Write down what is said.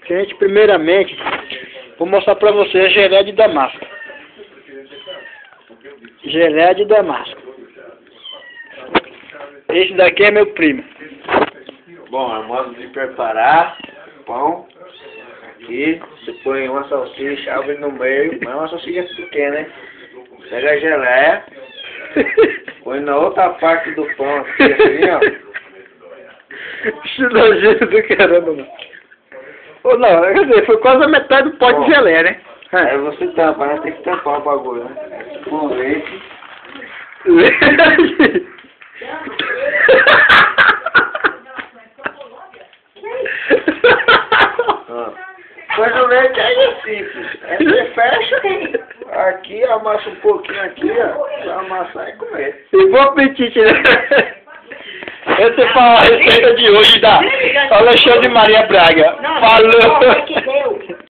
Gente, primeiramente, vou mostrar pra vocês a geleia de damasco. Geleia de damasco. Esse daqui é meu primo. Bom, é modo de preparar pão. Aqui, você põe uma salsicha, abre no meio, mas é uma salsicha pequena, né? Pega a geleia, põe na outra parte do pão, aqui, assim, ó. Nojento do caramba, mano. Ou não, quer dizer, foi quase a metade do pote de geleia, né? Aí você tampa, né? Tem que tampar o bagulho, né? Com leite. Leite! Mas o leite aí é simples. Aí você fecha, aqui, amassa um pouquinho aqui, ó. Pra amassar e comer. E bom apetite, né? Essa foi a receita de hoje da Alexandre Maria Braga. Falou!